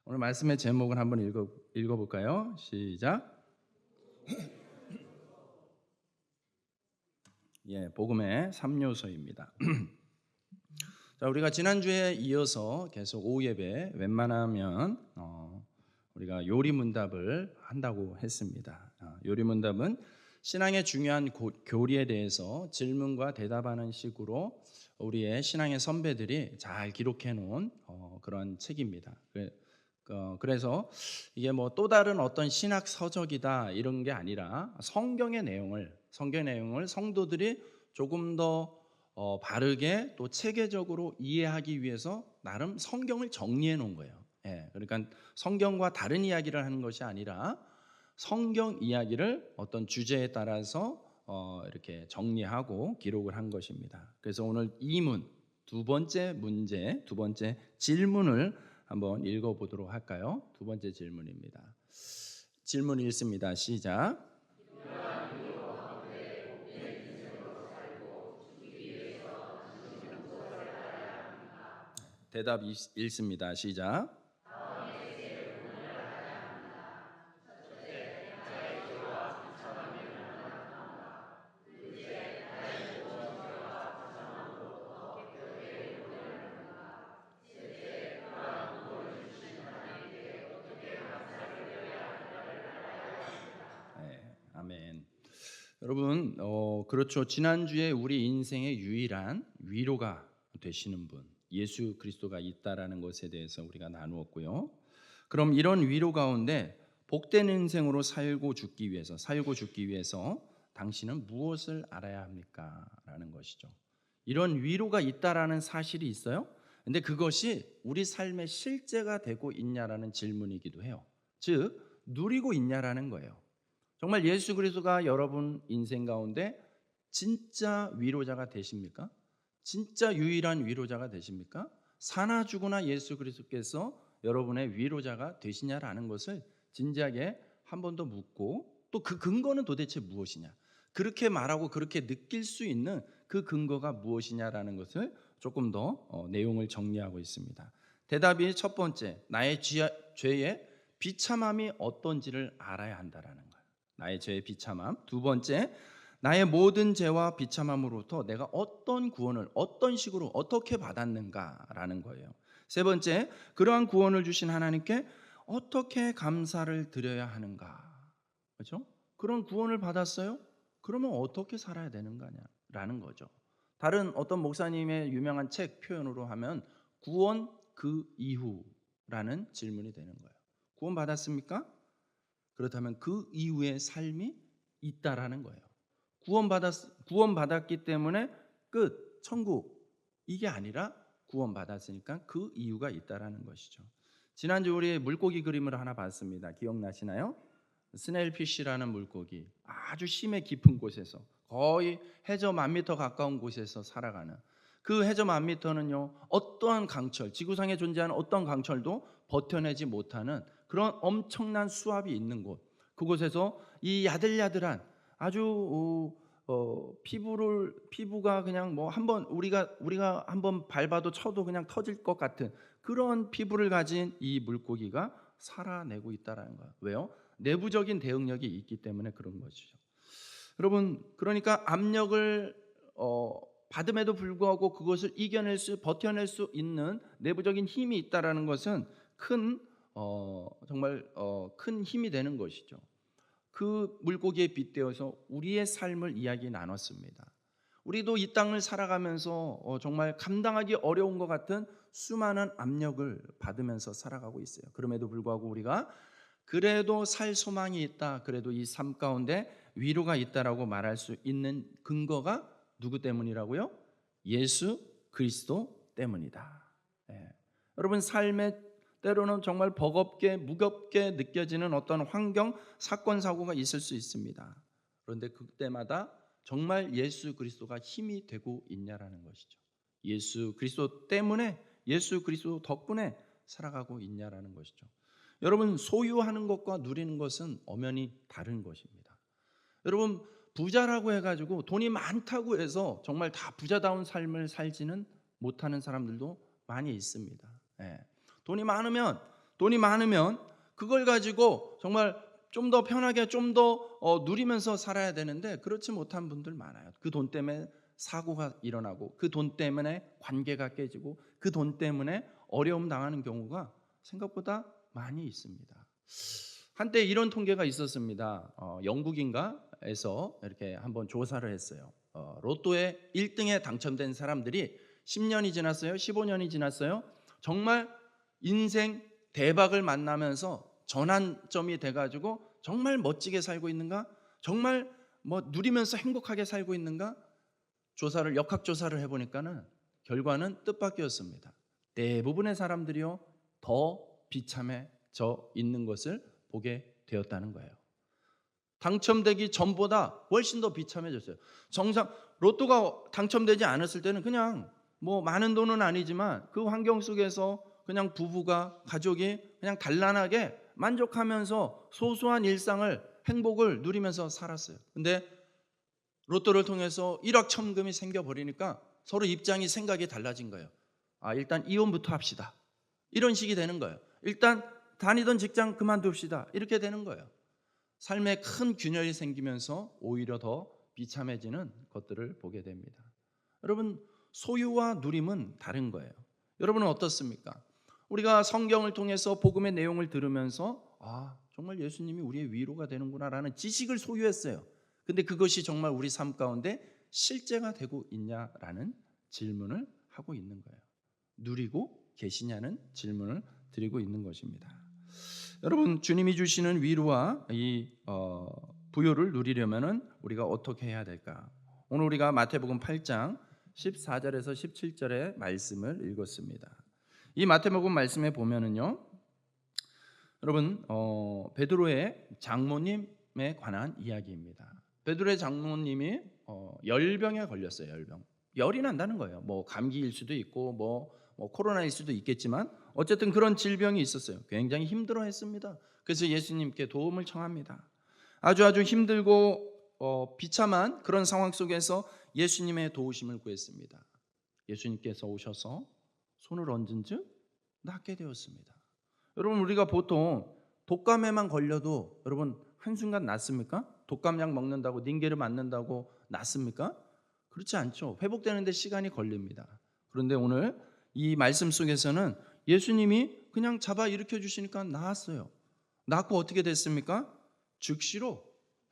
오늘 말씀의 제목을 한번 읽어볼까요? 시작. 복음의 3요소입니다. 자, 우리가 지난주에 이어서 계속 오후 예배 웬만하면 우리가 요리문답을 한다고 했습니다. 요리문답은 신앙의 중요한 교리에 대해서 질문과 대답하는 식으로 우리의 신앙의 선배들이 잘 기록해 놓은 그런 책입니다. 그래서 이게 뭐 또 다른 어떤 신학 서적이다 이런 게 아니라 성경의 내용을 성도들이 조금 더 바르게 또 체계적으로 이해하기 위해서 나름 성경을 정리해 놓은 거예요. 그러니까 성경과 다른 이야기를 하는 것이 아니라 성경 이야기를 어떤 주제에 따라서 이렇게 정리하고 기록을 한 것입니다. 그래서 오늘 두 번째 질문을 한번 읽어보도록 할까요? 두 번째 질문입니다. 질문 읽습니다. 시작. 대답 읽습니다. 시작. 아멘. 여러분, 그렇죠. 지난주에 우리 인생의 유일한 위로가 되시는 분, 예수 그리스도가 있다라는 것에 대해서 우리가 나누었고요. 그럼 이런 위로 가운데 복된 인생으로 살고 죽기 위해서 당신은 무엇을 알아야 합니까? 라는 것이죠. 이런 위로가 있다라는 사실이 있어요. 근데 그것이 우리 삶의 실제가 되고 있냐라는 질문이기도 해요. 즉, 누리고 있냐라는 거예요. 정말 예수 그리스도가 여러분 인생 가운데 진짜 위로자가 되십니까? 진짜 유일한 위로자가 되십니까? 사나 죽으나 예수 그리스도께서 여러분의 위로자가 되시냐라는 것을 진지하게 한 번 더 묻고, 또 그 근거는 도대체 무엇이냐, 그렇게 말하고 그렇게 느낄 수 있는 그 근거가 무엇이냐라는 것을 조금 더 내용을 정리하고 있습니다. 대답이 첫 번째, 나의 죄의 비참함이 어떤지를 알아야 한다라는 거예요. 나의 죄의 비참함. 두 번째, 나의 모든 죄와 비참함으로부터 내가 어떤 구원을 어떤 식으로 어떻게 받았는가라는 거예요. 세 번째, 그러한 구원을 주신 하나님께 어떻게 감사를 드려야 하는가. 그렇죠? 그런 구원을 받았어요? 그러면 어떻게 살아야 되는 거냐라는 거죠. 다른 어떤 목사님의 유명한 책 표현으로 하면 구원 그 이후라는 질문이 되는 거예요. 구원 받았습니까? 그렇다면 그 이후의 삶이 있다라는 거예요. 구원받았기 때문에 끝, 천국, 이게 아니라 구원받았으니까 그 이유가 있다라는 것이죠. 지난주 우리 물고기 그림을 하나 봤습니다. 기억나시나요? 스네일피쉬라는 물고기, 아주 심해 깊은 곳에서, 거의 해저 10,000m 가까운 곳에서 살아가는, 그 해저 10,000m는요 어떠한 강철, 지구상에 존재하는 어떤 강철도 버텨내지 못하는 그런 엄청난 수압이 있는 곳, 그곳에서 이 야들야들한 아주 피부가 그냥 뭐 한번 우리가 한번 밟아도 쳐도 그냥 터질 것 같은 그런 피부를 가진 이 물고기가 살아내고 있다라는 거예요. 왜요? 내부적인 대응력이 있기 때문에 그런 것이죠. 여러분, 그러니까 압력을 받음에도 불구하고 그것을 버텨낼 수 있는 내부적인 힘이 있다라는 것은 정말 큰 힘이 되는 것이죠. 그 물고기에 빗대어서 우리의 삶을 이야기 나눴습니다. 우리도 이 땅을 살아가면서 정말 감당하기 어려운 것 같은 수많은 압력을 받으면서 살아가고 있어요. 그럼에도 불구하고 우리가 그래도 살 소망이 있다, 그래도 이 삶 가운데 위로가 있다라고 말할 수 있는 근거가 누구 때문이라고요? 예수 그리스도 때문이다. 여러분, 삶의 때로는 정말 버겁게 무겁게 느껴지는 어떤 환경, 사건, 사고가 있을 수 있습니다. 그런데 그때마다 정말 예수 그리스도가 힘이 되고 있냐라는 것이죠. 예수 그리스도 때문에, 예수 그리스도 덕분에 살아가고 있냐라는 것이죠. 여러분, 소유하는 것과 누리는 것은 엄연히 다른 것입니다. 여러분, 부자라고 해가지고 돈이 많다고 해서 정말 다 부자다운 삶을 살지는 못하는 사람들도 많이 있습니다. 돈이 많으면 돈이 많으면 그걸 가지고 정말 좀 더 편하게 좀 더 누리면서 살아야 되는데 그렇지 못한 분들 많아요. 그 돈 때문에 사고가 일어나고 그 돈 때문에 관계가 깨지고 그 돈 때문에 어려움 당하는 경우가 생각보다 많이 있습니다. 한때 이런 통계가 있었습니다. 영국인가에서 이렇게 한번 조사를 했어요. 로또에 1등에 당첨된 사람들이 10년이 지났어요. 15년이 지났어요. 정말 인생 대박을 만나면서 전환점이 돼가지고 정말 멋지게 살고 있는가? 정말 뭐 누리면서 행복하게 살고 있는가? 역학조사를 해보니까는 결과는 뜻밖이었습니다. 대부분의 사람들이요 더 비참해져 있는 것을 보게 되었다는 거예요. 당첨되기 전보다 훨씬 더 비참해졌어요. 정상 로또가 당첨되지 않았을 때는 그냥 뭐 많은 돈은 아니지만 그 환경 속에서 그냥 부부가 가족이 그냥 단란하게 만족하면서 소소한 일상을 행복을 누리면서 살았어요. 근데 로또를 통해서 일확천금이 생겨버리니까 서로 입장이 생각이 달라진 거예요. 일단 이혼부터 합시다. 이런 식이 되는 거예요. 일단 다니던 직장 그만둡시다. 이렇게 되는 거예요. 삶에 큰 균열이 생기면서 오히려 더 비참해지는 것들을 보게 됩니다. 여러분, 소유와 누림은 다른 거예요. 여러분은 어떻습니까? 우리가 성경을 통해서 복음의 내용을 들으면서 정말 예수님이 우리의 위로가 되는구나라는 지식을 소유했어요. 근데 그것이 정말 우리 삶 가운데 실제가 되고 있냐라는 질문을 하고 있는 거예요. 누리고 계시냐는 질문을 드리고 있는 것입니다. 여러분, 주님이 주시는 위로와 이 부요를 누리려면은 우리가 어떻게 해야 될까? 오늘 우리가 마태복음 8장 14절에서 17절의 말씀을 읽었습니다. 이 마태복음 말씀에 보면은요, 여러분 베드로의 장모님에 관한 이야기입니다. 베드로의 장모님이 열병에 걸렸어요. 열이 난다는 거예요. 뭐 감기일 수도 있고 뭐 코로나일 수도 있겠지만 어쨌든 그런 질병이 있었어요. 굉장히 힘들어했습니다. 그래서 예수님께 도움을 청합니다. 아주 힘들고 비참한 그런 상황 속에서 예수님의 도우심을 구했습니다. 예수님께서 오셔서 손을 얹은즉 낫게 되었습니다. 여러분, 우리가 보통 독감에만 걸려도 여러분 한순간 낫습니까? 독감약 먹는다고 닌게를 맞는다고 낫습니까? 그렇지 않죠. 회복되는데 시간이 걸립니다. 그런데 오늘 이 말씀 속에서는 예수님이 그냥 잡아 일으켜 주시니까 나았어요. 낫고 어떻게 됐습니까? 즉시로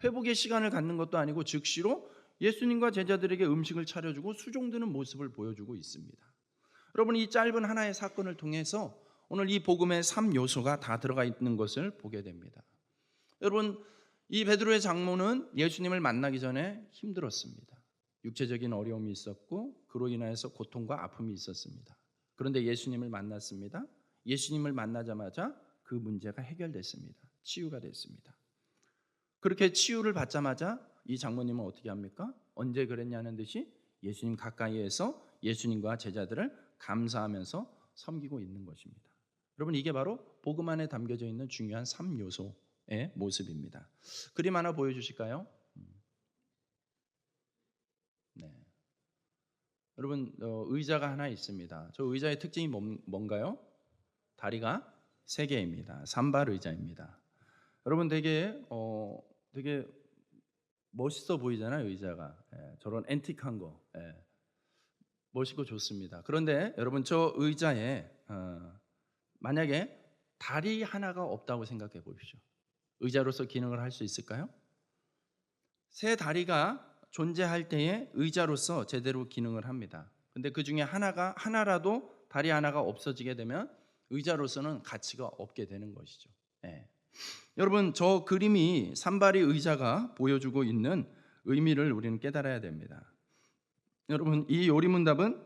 회복의 시간을 갖는 것도 아니고 즉시로 예수님과 제자들에게 음식을 차려주고 수종드는 모습을 보여주고 있습니다. 여러분, 이 짧은 하나의 사건을 통해서 오늘 이 복음의 3요소가 다 들어가 있는 것을 보게 됩니다. 여러분, 이 베드로의 장모는 예수님을 만나기 전에 힘들었습니다. 육체적인 어려움이 있었고 그로 인하여서 고통과 아픔이 있었습니다. 그런데 예수님을 만났습니다. 예수님을 만나자마자 그 문제가 해결됐습니다. 치유가 됐습니다. 그렇게 치유를 받자마자 이 장모님은 어떻게 합니까? 언제 그랬냐는 듯이 예수님 가까이에서 예수님과 제자들을 감사하면서 섬기고 있는 것입니다. 여러분, 이게 바로 복음 안에 담겨져 있는 중요한 3요소의 모습입니다. 그림 하나 보여주실까요? 네. 여러분, 의자가 하나 있습니다. 저 의자의 특징이 뭔가요? 다리가 3개입니다. 산발 의자입니다. 여러분, 되게 멋있어 보이잖아요, 의자가. 저런 앤틱한 거. 멋있고 좋습니다. 그런데 여러분, 저 의자에 만약에 다리 하나가 없다고 생각해 보십시오. 의자로서 기능을 할 수 있을까요? 세 다리가 존재할 때에 의자로서 제대로 기능을 합니다. 근데 그 중에 하나라도 다리 하나가 없어지게 되면 의자로서는 가치가 없게 되는 것이죠. 여러분, 저 그림이 산발이 의자가 보여주고 있는 의미를 우리는 깨달아야 됩니다. 여러분, 이 요리문답은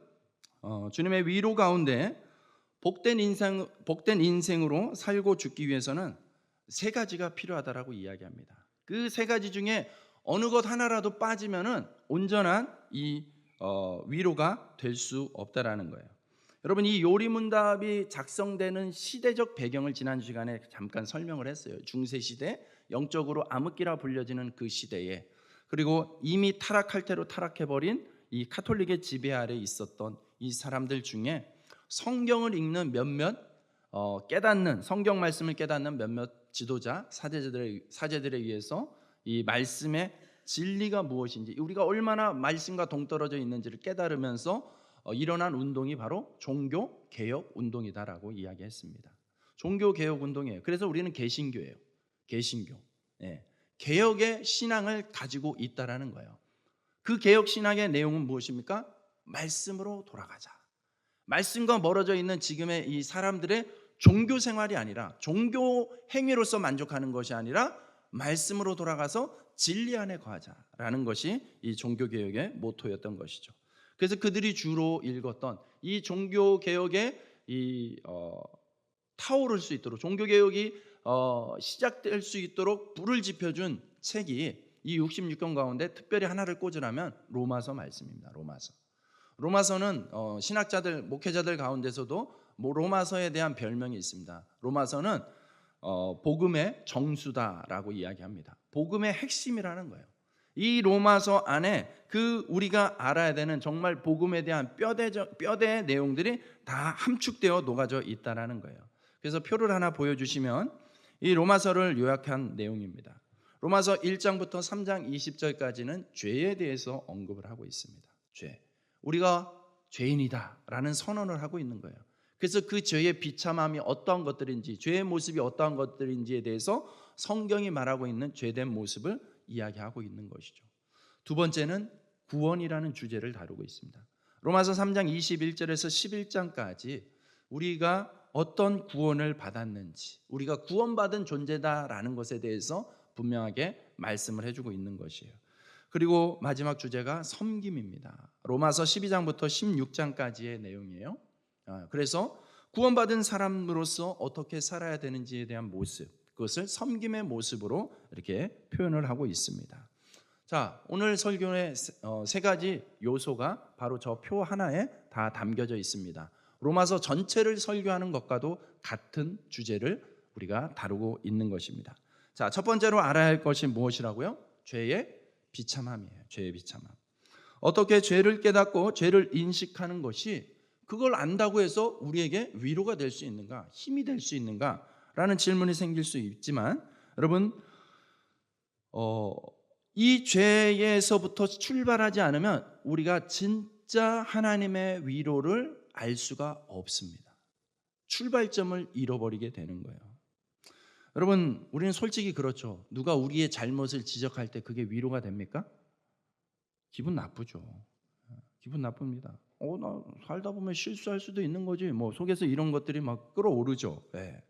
주님의 위로 가운데 복된 인생으로 살고 죽기 위해서는 3가지가 필요하다라고 이야기합니다. 그 3가지 중에 어느 것 하나라도 빠지면은 온전한 이 위로가 될 수 없다라는 거예요. 여러분, 이 요리문답이 작성되는 시대적 배경을 지난 시간에 잠깐 설명을 했어요. 중세 시대, 영적으로 암흑기라 불려지는 그 시대에, 그리고 이미 타락할 대로 타락해버린 이 카톨릭의 지배 아래 있었던 이 사람들 중에 성경을 읽는 몇몇 깨닫는 성경 말씀을 깨닫는 몇몇 지도자 사제들에 의해서 이 말씀의 진리가 무엇인지, 우리가 얼마나 말씀과 동떨어져 있는지를 깨달으면서 일어난 운동이 바로 종교 개혁 운동이다라고 이야기했습니다. 종교 개혁 운동이에요. 그래서 우리는 개신교예요. 개신교. 예. 개혁의 신앙을 가지고 있다라는 거예요. 그 개혁 신앙의 내용은 무엇입니까? 말씀으로 돌아가자. 말씀과 멀어져 있는 지금의 이 사람들의 종교 생활이 아니라, 종교 행위로서 만족하는 것이 아니라 말씀으로 돌아가서 진리 안에 거하자라는 것이 이 종교 개혁의 모토였던 것이죠. 그래서 그들이 주로 읽었던 이 종교 개혁의 타오를 수 있도록, 종교 개혁이 시작될 수 있도록 불을 지펴준 책이 이 66권 가운데 특별히 하나를 꽂으라면 로마서 말씀입니다. 로마서는 신학자들, 목회자들 가운데서도 로마서에 대한 별명이 있습니다. 로마서는 복음의 정수다라고 이야기합니다. 복음의 핵심이라는 거예요. 이 로마서 안에 우리가 알아야 되는 정말 복음에 대한 뼈대의 내용들이 다 함축되어 녹아져 있다라는 거예요. 그래서 표를 하나 보여주시면 이 로마서를 요약한 내용입니다. 로마서 1장부터 3장 20절까지는 죄에 대해서 언급을 하고 있습니다. 죄. 우리가 죄인이다라는 선언을 하고 있는 거예요. 그래서 그 죄의 비참함이 어떠한 것들인지, 죄의 모습이 어떠한 것들인지에 대해서 성경이 말하고 있는 죄된 모습을 이야기하고 있는 것이죠. 두 번째는 구원이라는 주제를 다루고 있습니다. 로마서 3장 21절에서 11장까지 우리가 어떤 구원을 받았는지, 우리가 구원받은 존재다라는 것에 대해서 분명하게 말씀을 해주고 있는 것이에요. 그리고 마지막 주제가 섬김입니다. 로마서 12장부터 16장까지의 내용이에요. 그래서 구원받은 사람으로서 어떻게 살아야 되는지에 대한 모습, 그것을 섬김의 모습으로 이렇게 표현을 하고 있습니다. 자, 오늘 설교의 세 가지 요소가 바로 저 표 하나에 다 담겨져 있습니다. 로마서 전체를 설교하는 것과도 같은 주제를 우리가 다루고 있는 것입니다. 자, 첫 번째로 알아야 할 것이 무엇이라고요? 죄의 비참함이에요. 죄의 비참함. 어떻게 죄를 깨닫고 죄를 인식하는 것이, 그걸 안다고 해서 우리에게 위로가 될 수 있는가, 힘이 될 수 있는가 라는 질문이 생길 수 있지만, 여러분 이 죄에서부터 출발하지 않으면 우리가 진짜 하나님의 위로를 알 수가 없습니다. 출발점을 잃어버리게 되는 거예요. 여러분, 우리는 솔직히 그렇죠. 누가 우리의 잘못을 지적할 때 그게 위로가 됩니까? 기분 나쁘죠. 기분 나쁩니다. 나 살다 보면 실수할 수도 있는 거지. 속에서 이런 것들이 막 끌어오르죠. 네.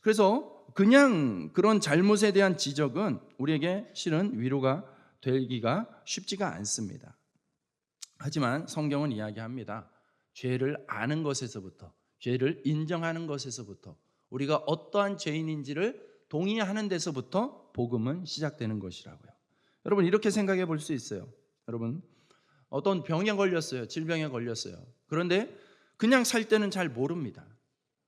그래서 그냥 그런 잘못에 대한 지적은 우리에게 실은 위로가 되기가 쉽지가 않습니다. 하지만 성경은 이야기합니다. 죄를 아는 것에서부터, 죄를 인정하는 것에서부터, 우리가 어떠한 죄인인지를 동의하는 데서부터 복음은 시작되는 것이라고요. 여러분, 이렇게 생각해 볼 수 있어요. 여러분, 어떤 병에 걸렸어요. 질병에 걸렸어요. 그런데 그냥 살 때는 잘 모릅니다.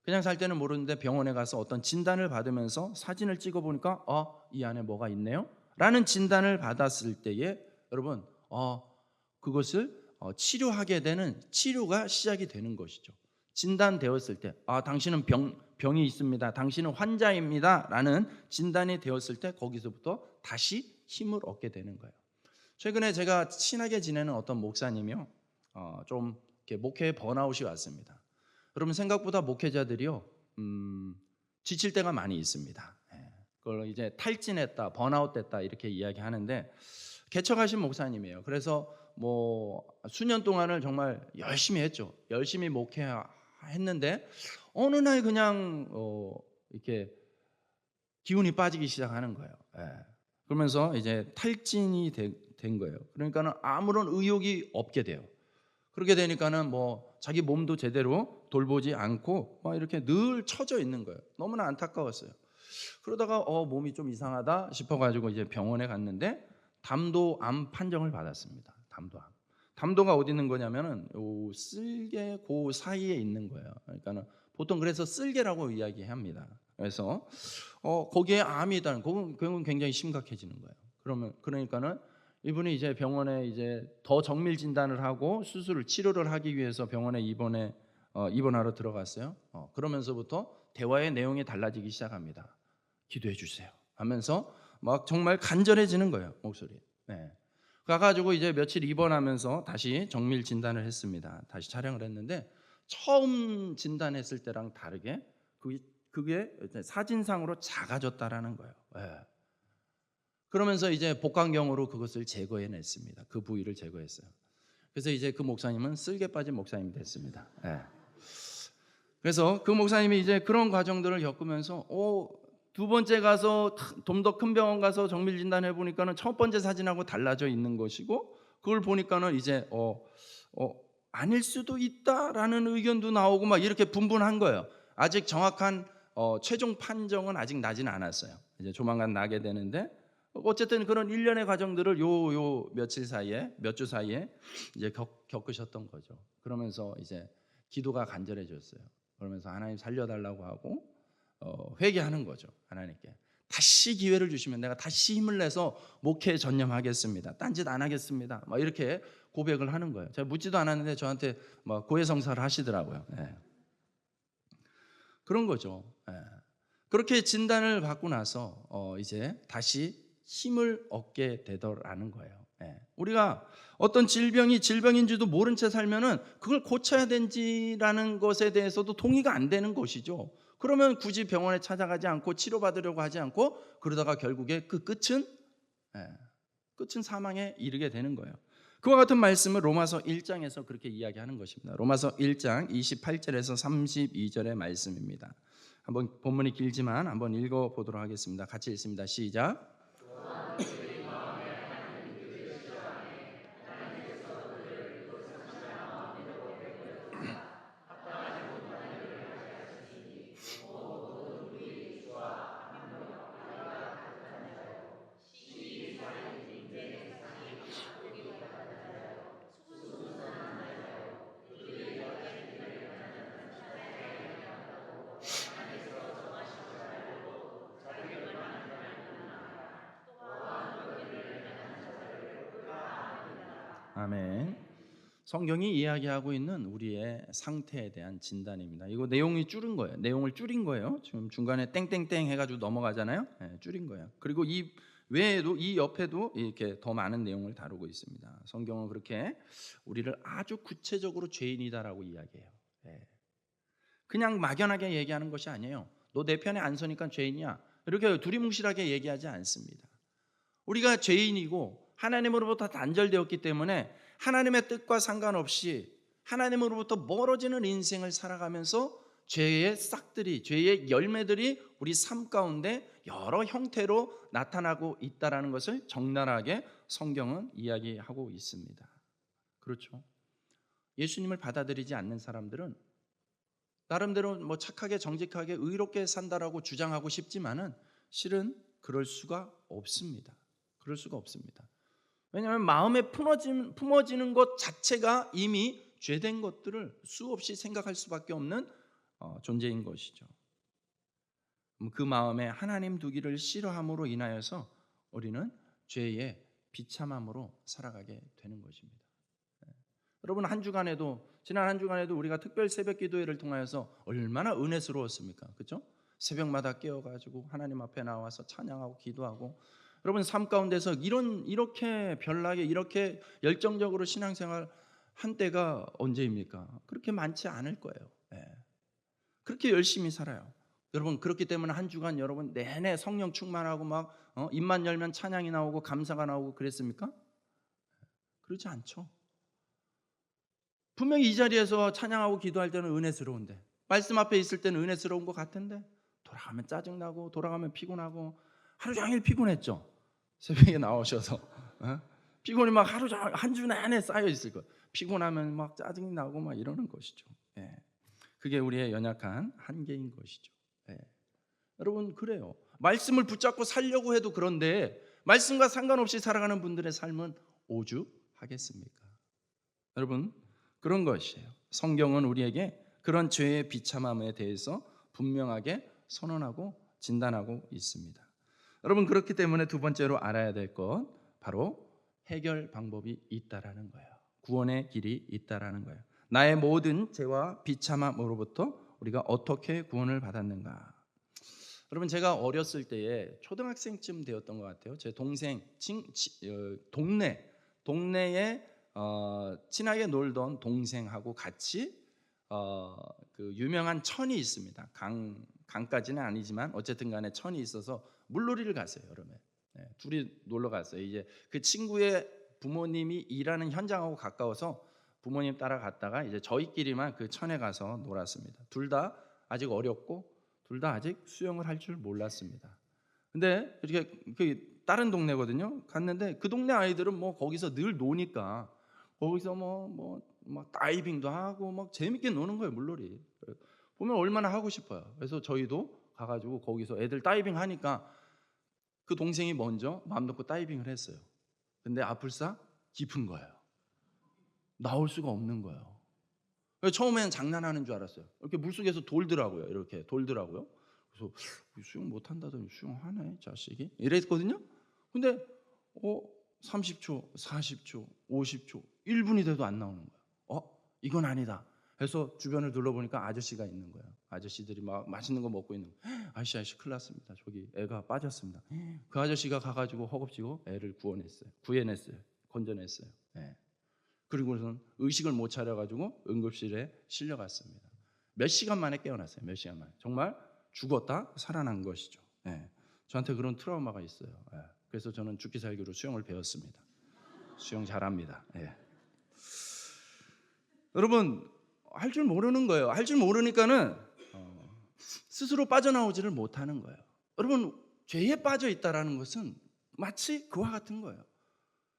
그냥 살 때는 모르는데 병원에 가서 어떤 진단을 받으면서 사진을 찍어 보니까 이 안에 뭐가 있네요 라는 진단을 받았을 때에 여러분 그것을 치료하게 되는, 치료가 시작이 되는 것이죠. 진단되었을 때 당신은 병이 있습니다, 당신은 환자입니다 라는 진단이 되었을 때 거기서부터 다시 힘을 얻게 되는 거예요. 최근에 제가 친하게 지내는 어떤 목사님이요, 좀 이렇게 목회 번아웃이 왔습니다. 여러분, 생각보다 목회자들이요 지칠 때가 많이 있습니다. 그걸 이제 탈진했다, 번아웃됐다 이렇게 이야기하는데, 개척하신 목사님이에요. 그래서 수년 동안을 정말 열심히 했죠. 열심히 목회했는데 어느 날 그냥 이렇게 기운이 빠지기 시작하는 거예요. 그러면서 이제 탈진이 된 거예요. 그러니까는 아무런 의욕이 없게 돼요. 그렇게 되니까는 자기 몸도 제대로 돌보지 않고 이렇게 늘 처져 있는 거예요. 너무나 안타까웠어요. 그러다가 몸이 좀 이상하다 싶어가지고 이제 병원에 갔는데 담도암 판정을 받았습니다. 담도가 어디 있는 거냐면은 요 쓸개 그 사이에 있는 거예요. 그러니까는 보통 그래서 쓸개라고 이야기합니다. 그래서 거기에 암이 있다는, 그건 굉장히 심각해지는 거예요. 그러니까는 이분이 이제 병원에 이제 더 정밀 진단을 하고 치료를 하기 위해서 병원에 입원해 입원하러 들어갔어요. 그러면서부터 대화의 내용이 달라지기 시작합니다. 기도해 주세요 하면서 막 정말 간절해지는 거예요, 목소리. 네. 가가지고 이제 며칠 입원하면서 다시 정밀 진단을 했습니다. 다시 촬영을 했는데 처음 진단했을 때랑 다르게 그게 이제 사진상으로 작아졌다라는 거예요. 예. 그러면서 이제 복강경으로 그것을 제거해냈습니다. 그 부위를 제거했어요. 그래서 이제 그 목사님은 쓸개 빠진 목사님이 됐습니다. 예. 그래서 그 목사님이 이제 그런 과정들을 겪으면서 두 번째 가서 좀 더 큰 병원 가서 정밀 진단해 보니까는 첫 번째 사진하고 달라져 있는 것이고, 그걸 보니까는 이제 아닐 수도 있다라는 의견도 나오고 막 이렇게 분분한 거예요. 아직 정확한 최종 판정은 아직 나지는 않았어요. 이제 조만간 나게 되는데, 어쨌든 그런 일련의 과정들을 요 며칠 사이에, 몇 주 사이에 이제 겪으셨던 거죠. 그러면서 이제 기도가 간절해졌어요. 그러면서 하나님 살려달라고 하고 회개하는 거죠. 하나님께 다시 기회를 주시면 내가 다시 힘을 내서 목회에 전념하겠습니다. 딴짓 안 하겠습니다. 막 이렇게 고백을 하는 거예요. 제가 묻지도 않았는데 저한테 막 고해성사를 하시더라고요. 네. 그런 거죠. 네. 그렇게 진단을 받고 나서 이제 다시 힘을 얻게 되더라는 거예요. 네. 우리가 어떤 질병인지도 모른 채 살면은 그걸 고쳐야 되지라는 것에 대해서도 동의가 안 되는 것이죠. 그러면 굳이 병원에 찾아가지 않고 치료받으려고 하지 않고 그러다가 결국에 그 끝은 사망에 이르게 되는 거예요. 그와 같은 말씀을 로마서 1장에서 그렇게 이야기하는 것입니다. 로마서 1장 28절에서 32절의 말씀입니다. 한번 본문이 길지만 한번 읽어보도록 하겠습니다. 같이 읽습니다. 시작. 아멘. 성경이 이야기하고 있는 우리의 상태에 대한 진단입니다. 이거 내용이 줄은 거예요. 내용을 줄인 거예요. 지금 중간에 땡땡땡 해가지고 넘어가잖아요. 네, 줄인 거예요. 그리고 이 외에도 이 옆에도 이렇게 더 많은 내용을 다루고 있습니다. 성경은 그렇게 우리를 아주 구체적으로 죄인이다라고 이야기해요. 네. 그냥 막연하게 얘기하는 것이 아니에요. 너 내 편에 안 서니까 죄인이야. 이렇게 두리뭉실하게 얘기하지 않습니다. 우리가 죄인이고 하나님으로부터 단절되었기 때문에 하나님의 뜻과 상관없이 하나님으로부터 멀어지는 인생을 살아가면서 죄의 싹들이, 죄의 열매들이 우리 삶 가운데 여러 형태로 나타나고 있다는 것을 적나라하게 성경은 이야기하고 있습니다. 그렇죠. 예수님을 받아들이지 않는 사람들은 나름대로 뭐 착하게 정직하게 의롭게 산다라고 주장하고 싶지만은 실은 그럴 수가 없습니다. 그럴 수가 없습니다. 왜냐하면 마음에 품어지는 것 자체가 이미 죄된 것들을 수없이 생각할 수밖에 없는 존재인 것이죠. 그 마음에 하나님 두기를 싫어함으로 인하여서 우리는 죄의 비참함으로 살아가게 되는 것입니다. 여러분 지난 한 주간에도 우리가 특별 새벽 기도회를 통하여서 얼마나 은혜스러웠습니까? 그렇죠? 새벽마다 깨어가지고 하나님 앞에 나와서 찬양하고 기도하고, 여러분 삶 가운데서 이렇게 별나게 이렇게 열정적으로 신앙생활 한 때가 언제입니까? 그렇게 많지 않을 거예요. 네. 그렇게 열심히 살아요. 여러분 그렇기 때문에 한 주간 여러분 내내 성령 충만하고 막 입만 열면 찬양이 나오고 감사가 나오고 그랬습니까? 그렇지 않죠. 분명히 이 자리에서 찬양하고 기도할 때는 은혜스러운데, 말씀 앞에 있을 때는 은혜스러운 것 같은데 돌아가면 짜증나고 돌아가면 피곤하고, 하루 종일 피곤했죠. 새벽에 나오셔서 피곤이 막 하루 종일 한 주 내내 쌓여 있을 거예요. 피곤하면 막 짜증이 나고 막 이러는 것이죠. 예. 그게 우리의 연약한 한계인 것이죠. 예. 여러분 그래요. 말씀을 붙잡고 살려고 해도 그런데 말씀과 상관없이 살아가는 분들의 삶은 오죽하겠습니까? 여러분 그런 것이에요. 성경은 우리에게 그런 죄의 비참함에 대해서 분명하게 선언하고 진단하고 있습니다. 여러분 그렇기 때문에 두 번째로 알아야 될 것 바로 해결 방법이 있다라는 거예요. 구원의 길이 있다라는 거예요. 나의 모든 죄와 비참함으로부터 우리가 어떻게 구원을 받았는가? 여러분, 제가 어렸을 때에 초등학생쯤 되었던 것 같아요. 제 동생 동네에 친하게 놀던 동생하고 같이 그 유명한 천이 있습니다. 강까지는 아니지만 어쨌든 간에 천이 있어서 물놀이를 갔어요, 여름에. 네, 둘이 놀러 갔어요. 이제 그 친구의 부모님이 일하는 현장하고 가까워서 부모님 따라갔다가 이제 저희끼리만 그 천에 가서 놀았습니다. 둘 다 아직 어렸고 둘 다 아직 수영을 할 줄 몰랐습니다. 근데 이렇게 그 다른 동네거든요. 갔는데 그 동네 아이들은 뭐 거기서 늘 노니까 거기서 막 다이빙도 하고 막 재밌게 노는 거예요, 물놀이. 보면 얼마나 하고 싶어요. 그래서 저희도 가가지고 거기서 애들 다이빙 하니까 그 동생이 먼저 마음 놓고 다이빙을 했어요. 근데 아플싸 깊은 거예요. 나올 수가 없는 거예요. 처음에는 장난하는 줄 알았어요. 이렇게 물속에서 돌더라고요. 이렇게 돌더라고요. 그래서 수영 못한다더니 수영하네 자식이 이랬거든요. 근데 30초, 40초, 50초, 1분이 돼도 안 나오는 거예요. 이건 아니다 해서 주변을 둘러보니까 아저씨가 있는 거예요. 아저씨들이 막 맛있는 거 먹고 있는 거예요. 아저씨 큰일 났습니다. 저기 애가 빠졌습니다. 그 아저씨가 가가지고 허겁지겁 애를 구해냈어요. 건져냈어요. 네. 그리고는 의식을 못 차려가지고 응급실에 실려갔습니다. 몇 시간 만에 깨어났어요. 몇 시간 만에. 정말 죽었다 살아난 것이죠. 네. 저한테 그런 트라우마가 있어요. 네. 그래서 저는 죽기 살기로 수영을 배웠습니다. 수영 잘합니다. 네. 여러분, 할 줄 모르는 거예요. 할 줄 모르니까는 스스로 빠져나오지를 못하는 거예요. 여러분, 죄에 빠져 있다라는 것은 마치 그와 같은 거예요.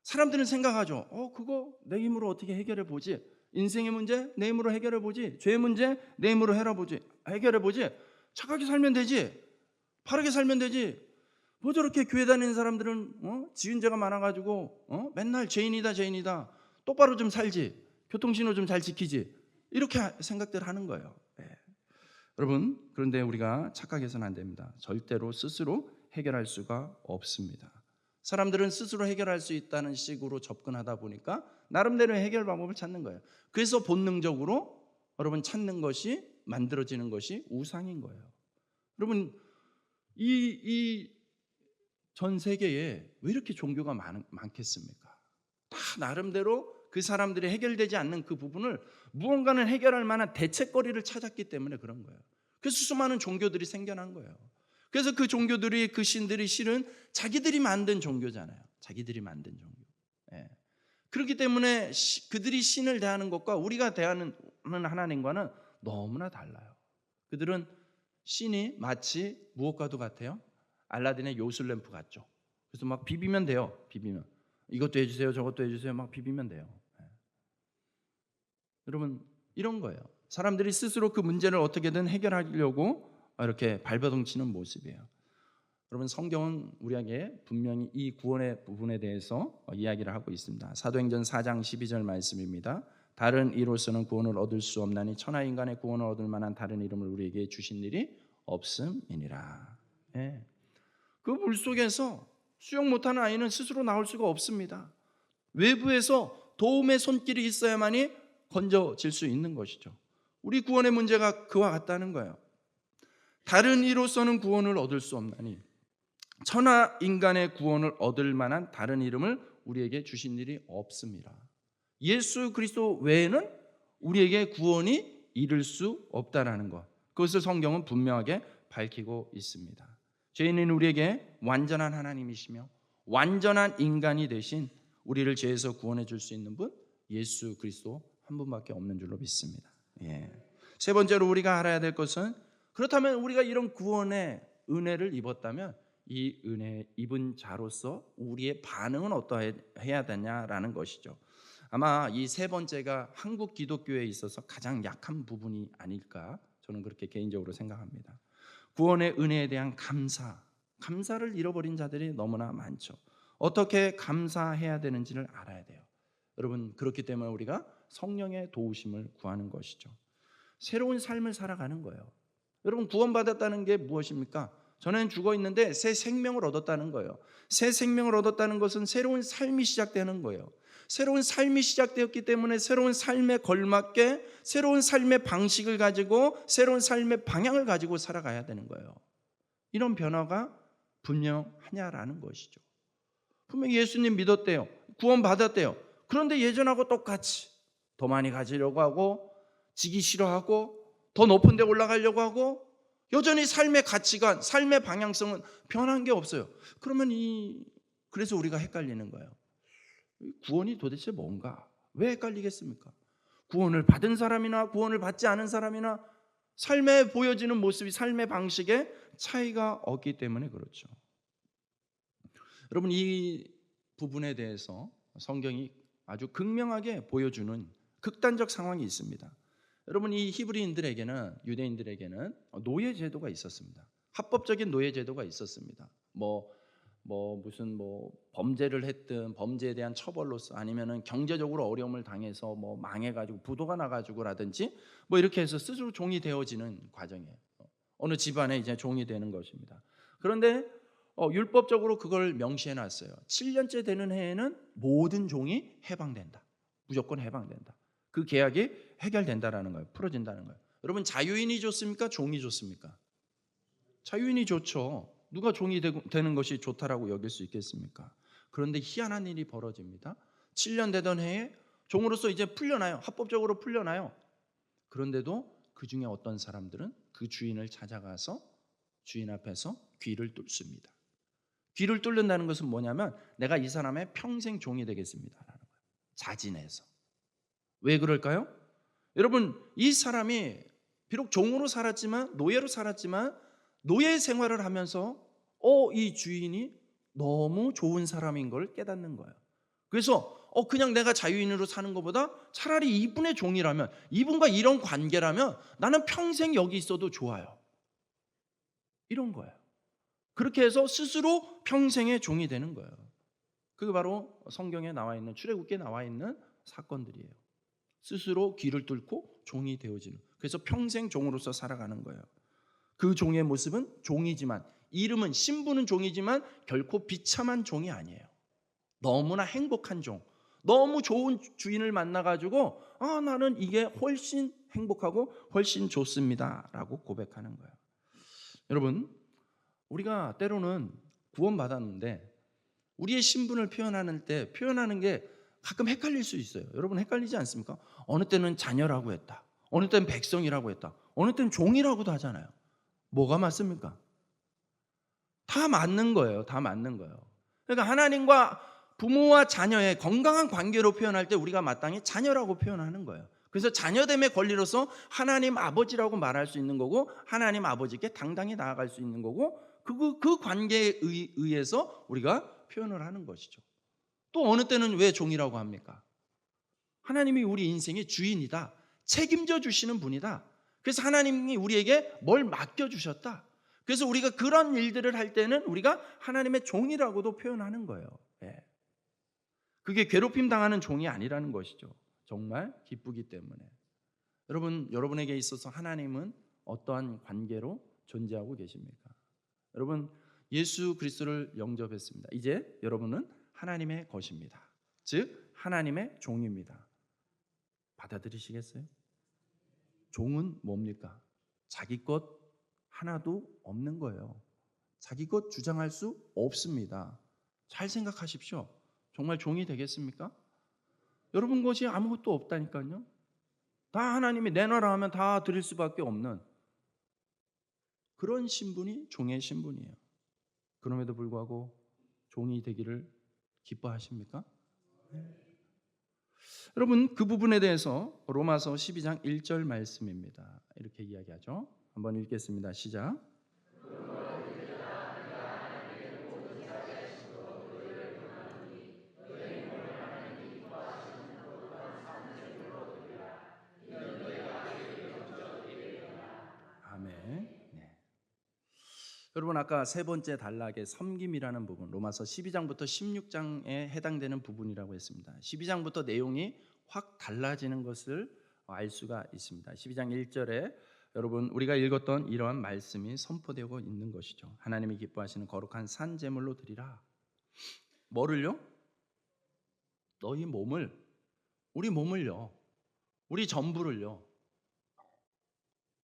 사람들은 생각하죠. 그거 내 힘으로 어떻게 해결해 보지? 인생의 문제 내 힘으로 해결해 보지. 죄의 문제 내 힘으로 해결해 보지. 착하게 살면 되지. 바르게 살면 되지. 뭐 저렇게 교회 다니는 사람들은 지은 죄가 많아가지고 맨날 죄인이다. 똑바로 좀 살지. 교통신호 좀 잘 지키지. 이렇게 생각들 하는 거예요. 네. 여러분, 그런데 우리가 착각해서는 안 됩니다. 절대로 스스로 해결할 수가 없습니다. 사람들은 스스로 해결할 수 있다는 식으로 접근하다 보니까 나름대로 해결 방법을 찾는 거예요. 그래서 본능적으로 여러분 찾는 것이 만들어지는 것이 우상인 거예요. 여러분, 이 전 세계에 왜 이렇게 종교가 많겠습니까? 다 나름대로 그 사람들이 해결되지 않는 그 부분을 무언가는 해결할 만한 대책거리를 찾았기 때문에 그런 거예요. 그래서 수많은 종교들이 생겨난 거예요. 그래서 그 종교들이, 그 신들이 실은 자기들이 만든 종교잖아요. 자기들이 만든 종교. 예. 그렇기 때문에 그들이 신을 대하는 것과 우리가 대하는 하나님과는 너무나 달라요. 그들은 신이 마치 무엇과도 같아요? 알라딘의 요술램프 같죠. 그래서 막 비비면 돼요. 비비면 이것도 해주세요, 저것도 해주세요. 막 비비면 돼요. 예. 여러분, 이런 거예요. 사람들이 스스로 그 문제를 어떻게든 해결하려고 이렇게 발버둥 치는 모습이에요. 여러분, 성경은 우리에게 분명히 이 구원의 부분에 대해서 이야기를 하고 있습니다. 사도행전 4장 12절 말씀입니다. 다른 이로서는 구원을 얻을 수 없나니 천하 인간의 구원을 얻을 만한 다른 이름을 우리에게 주신 일이 없음이니라. 예. 그 물속에서 수영 못하는 아이는 스스로 나올 수가 없습니다. 외부에서 도움의 손길이 있어야만이 건져질 수 있는 것이죠. 우리 구원의 문제가 그와 같다는 거예요. 다른 이로서는 구원을 얻을 수 없나니 천하 인간의 구원을 얻을 만한 다른 이름을 우리에게 주신 일이 없습니다. 예수 그리스도 외에는 우리에게 구원이 이를 수 없다라는 것, 그것을 성경은 분명하게 밝히고 있습니다. 죄인은 우리에게 완전한 하나님이시며 완전한 인간이 되신 우리를 죄에서 구원해 줄 수 있는 분, 예수 그리스도 한 분밖에 없는 줄로 믿습니다. 예. 세 번째로 우리가 알아야 될 것은, 그렇다면 우리가 이런 구원의 은혜를 입었다면 이 은혜 입은 자로서 우리의 반응은 어떠해야 되냐라는 것이죠. 아마 이 세 번째가 한국 기독교에 있어서 가장 약한 부분이 아닐까, 저는 그렇게 개인적으로 생각합니다. 구원의 은혜에 대한 감사를 잃어버린 자들이 너무나 많죠. 어떻게 감사해야 되는지를 알아야 돼요. 여러분, 그렇기 때문에 우리가 성령의 도우심을 구하는 것이죠. 새로운 삶을 살아가는 거예요. 여러분, 구원받았다는 게 무엇입니까? 전에는 죽어 있는데 새 생명을 얻었다는 거예요. 새 생명을 얻었다는 것은 새로운 삶이 시작되는 거예요. 새로운 삶이 시작되었기 때문에 새로운 삶에 걸맞게 새로운 삶의 방식을 가지고 새로운 삶의 방향을 가지고 살아가야 되는 거예요. 이런 변화가 분명하냐라는 것이죠. 분명히 예수님 믿었대요. 구원받았대요. 그런데 예전하고 똑같이 더 많이 가지려고 하고 지기 싫어하고 더 높은 데 올라가려고 하고 여전히 삶의 가치관, 삶의 방향성은 변한 게 없어요. 그러면 그래서 우리가 헷갈리는 거예요. 구원이 도대체 뭔가? 왜 헷갈리겠습니까? 구원을 받은 사람이나 구원을 받지 않은 사람이나 삶에 보여지는 모습이 삶의 방식에 차이가 없기 때문에 그렇죠. 여러분, 이 부분에 대해서 성경이 아주 극명하게 보여주는 극단적 상황이 있습니다. 여러분, 이 히브리인들에게는, 유대인들에게는 노예 제도가 있었습니다. 합법적인 노예 제도가 있었습니다. 무슨 범죄를 했든 범죄에 대한 처벌로서, 아니면은 경제적으로 어려움을 당해서 망해가지고 부도가 나가지고라든지 이렇게 해서 스스로 종이 되어지는 과정이에요. 어느 집안에 이제 종이 되는 것입니다. 그런데 율법적으로 그걸 명시해놨어요. 7년째 되는 해에는 모든 종이 해방된다. 무조건 해방된다. 그 계약이 해결된다라는 거예요. 풀어진다는 거예요. 여러분, 자유인이 좋습니까? 종이 좋습니까? 자유인이 좋죠. 누가 종이 되는 것이 좋다라고 여길 수 있겠습니까? 그런데 희한한 일이 벌어집니다. 7년 되던 해에 종으로서 이제 풀려나요. 합법적으로 풀려나요. 그런데도 그 중에 어떤 사람들은 그 주인을 찾아가서 주인 앞에서 귀를 뚫습니다. 귀를 뚫는다는 것은 뭐냐면 내가 이 사람의 평생 종이 되겠습니다라는 거예요. 자진해서. 왜 그럴까요? 여러분, 이 사람이 비록 종으로 살았지만, 노예로 살았지만 노예 생활을 하면서 이 주인이 너무 좋은 사람인 걸 깨닫는 거예요. 그래서 그냥 내가 자유인으로 사는 것보다 차라리 이분의 종이라면, 이분과 이런 관계라면 나는 평생 여기 있어도 좋아요. 이런 거예요. 그렇게 해서 스스로 평생의 종이 되는 거예요. 그게 바로 성경에 나와 있는, 출애굽기에 나와 있는 사건들이에요. 스스로 귀를 뚫고 종이 되어지는, 그래서 평생 종으로서 살아가는 거예요. 그 종의 모습은 종이지만, 이름은, 신분은 종이지만 결코 비참한 종이 아니에요. 너무나 행복한 종, 너무 좋은 주인을 만나가지고 나는 이게 훨씬 행복하고 훨씬 좋습니다 라고 고백하는 거예요. 여러분, 우리가 때로는 구원받았는데 우리의 신분을 표현하는 게 가끔 헷갈릴 수 있어요. 여러분, 헷갈리지 않습니까? 어느 때는 자녀라고 했다, 어느 때는 백성이라고 했다, 어느 때는 종이라고도 하잖아요. 뭐가 맞습니까? 다 맞는 거예요. 다 맞는 거예요. 그러니까 하나님과 부모와 자녀의 건강한 관계로 표현할 때 우리가 마땅히 자녀라고 표현하는 거예요. 그래서 자녀됨의 권리로서 하나님 아버지라고 말할 수 있는 거고, 하나님 아버지께 당당히 나아갈 수 있는 거고, 그 관계에 의해서 우리가 표현을 하는 것이죠. 또 어느 때는 왜 종이라고 합니까? 하나님이 우리 인생의 주인이다, 책임져 주시는 분이다. 그래서 하나님이 우리에게 뭘 맡겨주셨다. 그래서 우리가 그런 일들을 할 때는 우리가 하나님의 종이라고도 표현하는 거예요. 그게 괴롭힘 당하는 종이 아니라는 것이죠. 정말 기쁘기 때문에. 여러분에게 있어서 하나님은 어떠한 관계로 존재하고 계십니까? 여러분, 예수 그리스도를 영접했습니다. 이제 여러분은 하나님의 것입니다. 즉 하나님의 종입니다. 받아들이시겠어요? 종은 뭡니까? 자기 것 하나도 없는 거예요. 자기 것 주장할 수 없습니다. 잘 생각하십시오. 정말 종이 되겠습니까? 여러분 것이 아무것도 없다니까요. 다 하나님이 내놔라 하면 다 드릴 수밖에 없는 그런 신분이 종의 신분이에요. 그럼에도 불구하고 종이 되기를 기뻐하십니까? 여러분, 그 부분에 대해서 로마서 12장 1절 말씀입니다. 이렇게 이야기하죠. 한번 읽겠습니다. 시작. 아멘. 네. 여러분, 아까 세 번째 단락의 섬김이라는 부분, 로마서 12장부터 16장에 해당되는 부분이라고 했습니다. 12장부터 내용이 확 달라지는 것을 알 수가 있습니다. 12장 1절에 여러분, 우리가 읽었던 이러한 말씀이 선포되고 있는 것이죠. 하나님이 기뻐하시는 거룩한 산 제물로 드리라. 뭐를요? 너희 몸을, 우리 몸을요, 우리 전부를요,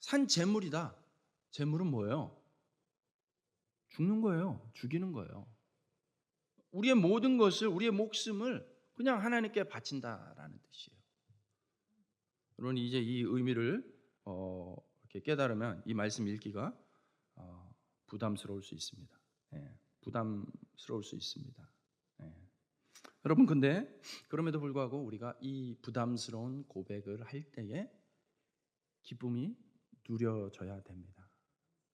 산 제물이다. 제물은 뭐예요? 죽는 거예요. 죽이는 거예요. 우리의 모든 것을, 우리의 목숨을 그냥 하나님께 바친다라는 뜻이에요. 여러분, 이제 이 의미를 이렇게 깨달으면 이 말씀 읽기가 부담스러울 수 있습니다. 부담스러울 수 있습니다. 여러분, 근데 그럼에도 불구하고 우리가 이 부담스러운 고백을 할 때에 기쁨이 누려져야 됩니다.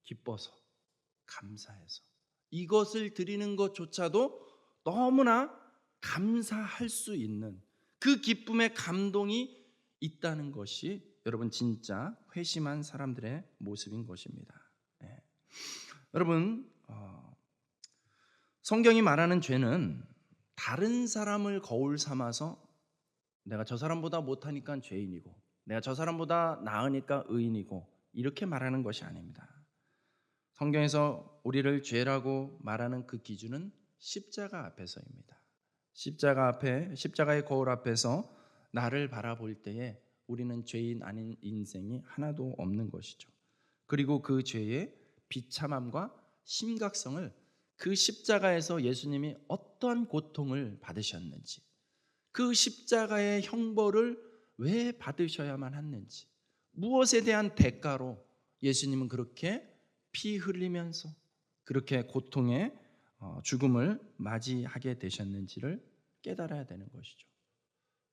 기뻐서, 감사해서. 이것을 드리는 것조차도 너무나 감사할 수 있는 그 기쁨의 감동이 있다는 것이 여러분 진짜 회심한 사람들의 모습인 것입니다. 여러분, 성경이 말하는 죄는 다른 사람을 거울 삼아서 내가 저 사람보다 못하니까 죄인이고 내가 저 사람보다 나으니까 의인이고 이렇게 말하는 것이 아닙니다. 성경에서 우리를 죄라고 말하는 그 기준은 십자가 앞에서입니다. 십자가 앞에, 십자가의 거울 앞에서 나를 바라볼 때에 우리는 죄인 아닌 인생이 하나도 없는 것이죠. 그리고 그 죄의 비참함과 심각성을 그 십자가에서 예수님이 어떠한 고통을 받으셨는지, 그 십자가의 형벌을 왜 받으셔야만 했는지, 무엇에 대한 대가로 예수님은 그렇게 피 흘리면서 그렇게 고통의 죽음을 맞이하게 되셨는지를 깨달아야 되는 것이죠.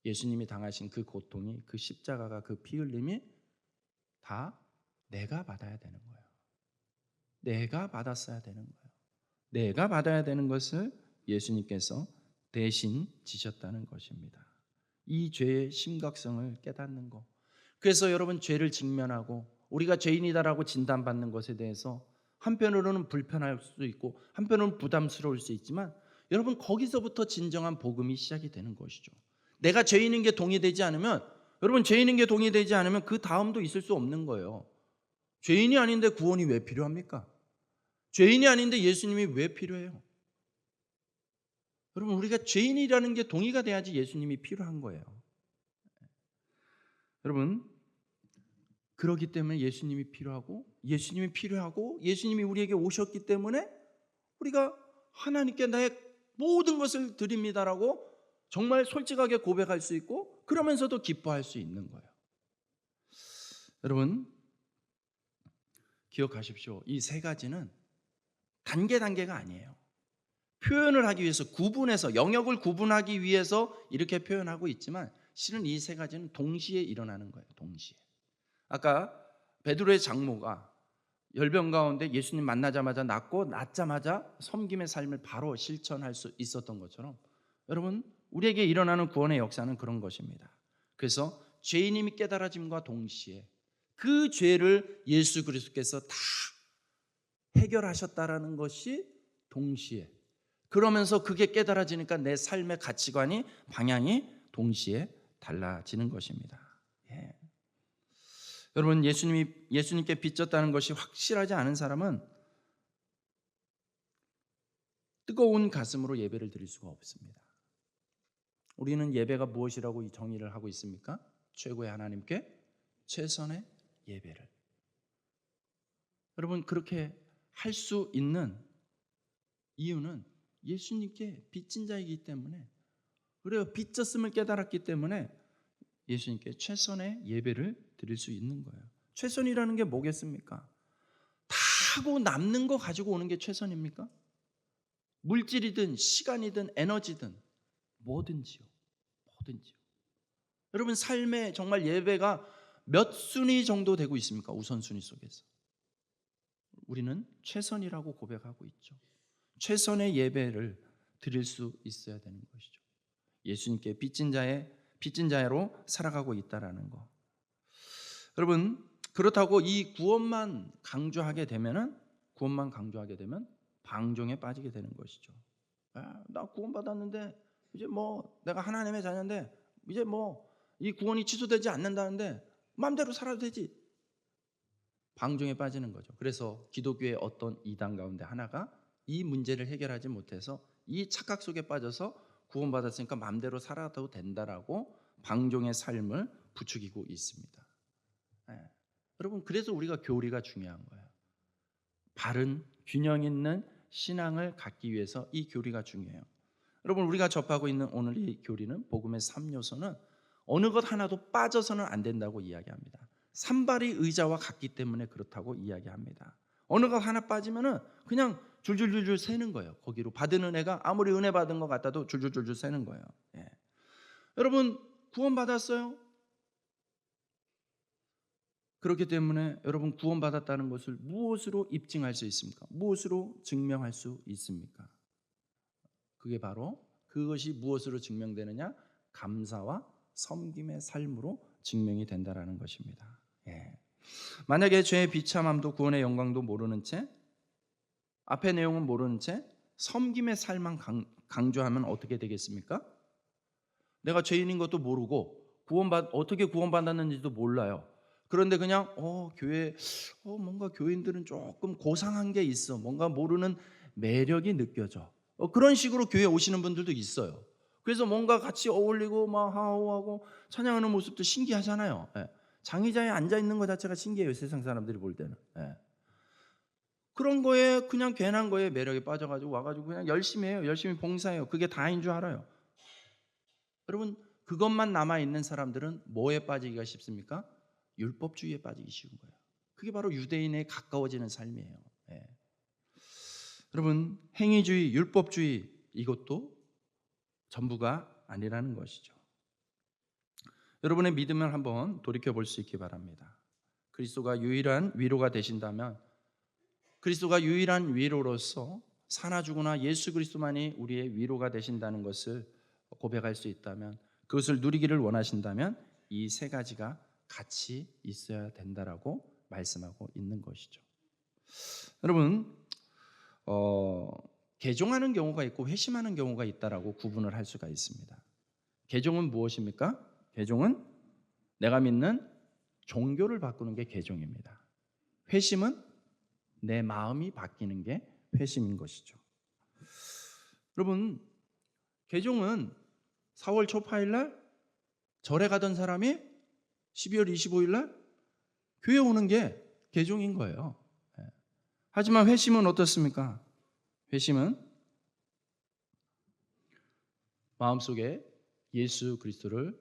예수님이 당하신 그 고통이, 그 십자가가, 그 피 흘림이 다 내가 받아야 되는 거예요. 내가 받았어야 되는 거예요. 내가 받아야 되는 것을 예수님께서 대신 지셨다는 것입니다. 이 죄의 심각성을 깨닫는 것. 그래서 여러분, 죄를 직면하고 우리가 죄인이다라고 진단받는 것에 대해서 한편으로는 불편할 수도 있고 한편으로는 부담스러울 수 있지만 여러분, 거기서부터 진정한 복음이 시작이 되는 것이죠. 내가 죄인인 게 동의되지 않으면, 여러분, 죄인인 게 동의되지 않으면 그 다음도 있을 수 없는 거예요. 죄인이 아닌데 구원이 왜 필요합니까? 죄인이 아닌데 예수님이 왜 필요해요? 여러분, 우리가 죄인이라는 게 동의가 돼야지 예수님이 필요한 거예요. 여러분, 그렇기 때문에 예수님이 필요하고 예수님이 우리에게 오셨기 때문에 우리가 하나님께 나의 모든 것을 드립니다라고 정말 솔직하게 고백할 수 있고 그러면서도 기뻐할 수 있는 거예요. 여러분, 기억하십시오. 이 세 가지는 단계가 아니에요. 표현을 하기 위해서 구분해서, 영역을 구분하기 위해서 이렇게 표현하고 있지만 실은 이 세 가지는 동시에 일어나는 거예요. 동시에. 아까 베드로의 장모가 열병 가운데 예수님 만나자마자 낫자마자 섬김의 삶을 바로 실천할 수 있었던 것처럼 여러분, 우리에게 일어나는 구원의 역사는 그런 것입니다. 그래서 죄인임이 깨달아짐과 동시에 그 죄를 예수 그리스도께서 다 해결하셨다라는 것이 동시에, 그러면서 그게 깨달아지니까 내 삶의 가치관이, 방향이 동시에 달라지는 것입니다. 여러분, 예수님께 빚졌다는 것이 확실하지 않은 사람은 뜨거운 가슴으로 예배를 드릴 수가 없습니다. 우리는 예배가 무엇이라고 이 정의를 하고 있습니까? 최고의 하나님께 최선의 예배를. 여러분, 그렇게 할 수 있는 이유는 예수님께 빚진 자이기 때문에, 그래요. 빚졌음을 깨달았기 때문에 예수님께 최선의 예배를 드릴 수 있는 거예요. 최선이라는 게 뭐겠습니까? 다 하고 남는 거 가지고 오는 게 최선입니까? 물질이든 시간이든 에너지든 뭐든지요. 여러분, 삶에 정말 예배가 몇 순위 정도 되고 있습니까? 우선순위 속에서 우리는 최선이라고 고백하고 있죠. 최선의 예배를 드릴 수 있어야 되는 것이죠. 예수님께 빚진 자로 살아가고 있다라는 거. 여러분, 그렇다고 이 구원만 강조하게 되면 방종에 빠지게 되는 것이죠. 나 구원받았는데 이제 내가 하나님의 자녀인데 이제 이 구원이 취소되지 않는다는데 마음대로 살아도 되지. 방종에 빠지는 거죠. 그래서 기독교의 어떤 이단 가운데 하나가 이 문제를 해결하지 못해서 이 착각 속에 빠져서 구원받았으니까 마음대로 살아도 된다라고 방종의 삶을 부추기고 있습니다. 예. 여러분, 그래서 우리가 교리가 중요한 거예요. 바른 균형 있는 신앙을 갖기 위해서 이 교리가 중요해요. 여러분, 우리가 접하고 있는 오늘 이 교리는 복음의 3요소는 어느 것 하나도 빠져서는 안 된다고 이야기합니다. 산발이 의자와 같기 때문에 그렇다고 이야기합니다. 어느 것 하나 빠지면은 그냥 줄줄줄줄 새는 거예요. 거기로 받은 은혜가 아무리 은혜 받은 것 같아도 줄줄줄줄 새는 거예요. 예. 여러분, 구원 받았어요? 그렇기 때문에 여러분, 구원 받았다는 것을 무엇으로 입증할 수 있습니까? 무엇으로 증명할 수 있습니까? 그게 바로 그것이 무엇으로 증명되느냐? 감사와 섬김의 삶으로 증명이 된다라는 것입니다. 예. 만약에 죄의 비참함도 구원의 영광도 모르는 채, 앞의 내용은 모르는 채 섬김의 삶만 강조하면 어떻게 되겠습니까? 내가 죄인인 것도 모르고 어떻게 구원받았는지도 몰라요. 그런데 그냥 교회 뭔가 교인들은 조금 고상한 게 있어. 뭔가 모르는 매력이 느껴져. 그런 식으로 교회 오시는 분들도 있어요. 그래서 뭔가 같이 어울리고 막 하오하고 찬양하는 모습도 신기하잖아요. 예. 장의자에 앉아 있는 것 자체가 신기해요. 세상 사람들이 볼 때는. 예. 그런 거에 그냥 괜한 거에 매력에 빠져가지고 와가지고 그냥 열심히 해요. 열심히 봉사해요. 그게 다인 줄 알아요. 여러분, 그것만 남아있는 사람들은 뭐에 빠지기가 쉽습니까? 율법주의에 빠지기 쉬운 거예요. 그게 바로 유대인에 가까워지는 삶이에요. 예. 여러분, 행위주의, 율법주의 이것도 전부가 아니라는 것이죠. 여러분의 믿음을 한번 돌이켜 볼 수 있기 바랍니다. 그리스도가 유일한 위로가 되신다면, 그리스도가 유일한 위로로서 사나 죽으나 예수 그리스도만이 우리의 위로가 되신다는 것을 고백할 수 있다면, 그것을 누리기를 원하신다면 이 세 가지가 같이 있어야 된다라고 말씀하고 있는 것이죠. 여러분, 개종하는 경우가 있고 회심하는 경우가 있다라고 구분을 할 수가 있습니다. 개종은 무엇입니까? 개종은 내가 믿는 종교를 바꾸는 게 개종입니다. 회심은 내 마음이 바뀌는 게 회심인 것이죠. 여러분, 개종은 4월 초파일 날 절에 가던 사람이 12월 25일 날 교회 오는 게 개종인 거예요. 하지만 회심은 어떻습니까? 회심은 마음속에 예수 그리스도를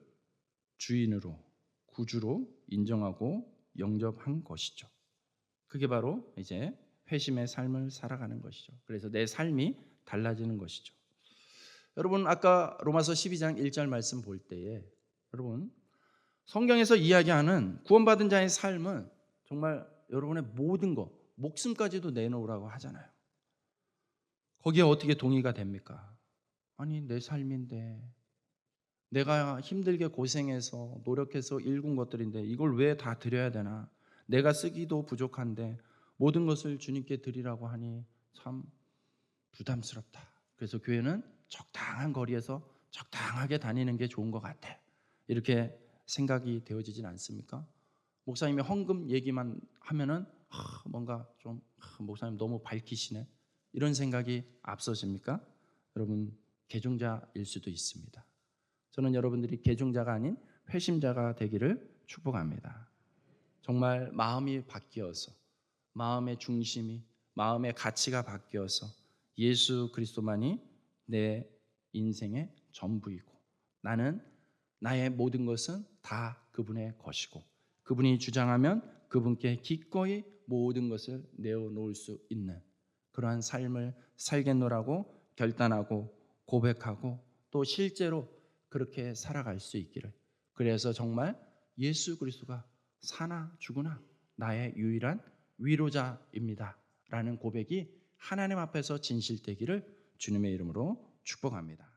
주인으로, 구주로 인정하고 영접한 것이죠. 그게 바로 이제 회심의 삶을 살아가는 것이죠. 그래서 내 삶이 달라지는 것이죠. 여러분, 아까 로마서 12장 1절 말씀 볼 때에 여러분, 성경에서 이야기하는 구원받은 자의 삶은 정말 여러분의 모든 것, 목숨까지도 내놓으라고 하잖아요. 거기에 어떻게 동의가 됩니까? 아니, 내 삶인데, 내가 힘들게 고생해서 노력해서 일군 것들인데 이걸 왜 다 드려야 되나? 내가 쓰기도 부족한데 모든 것을 주님께 드리라고 하니 참 부담스럽다. 그래서 교회는 적당한 거리에서 적당하게 다니는 게 좋은 것 같아. 이렇게 생각이 되어지진 않습니까? 목사님이 헌금 얘기만 하면은 뭔가 좀 목사님 너무 밝히시네, 이런 생각이 앞서십니까? 여러분, 개종자일 수도 있습니다. 저는 여러분들이 개종자가 아닌 회심자가 되기를 축복합니다. 정말 마음이 바뀌어서, 마음의 중심이, 마음의 가치가 바뀌어서 예수 그리스도만이 내 인생의 전부이고, 나는 나의 모든 것은 다 그분의 것이고, 그분이 주장하면 그분께 기꺼이 모든 것을 내어놓을 수 있는 그러한 삶을 살겠노라고 결단하고 고백하고 또 실제로 그렇게 살아갈 수 있기를, 그래서 정말 예수 그리스도가 사나 죽으나 나의 유일한 위로자입니다 라는 고백이 하나님 앞에서 진실되기를 주님의 이름으로 축복합니다.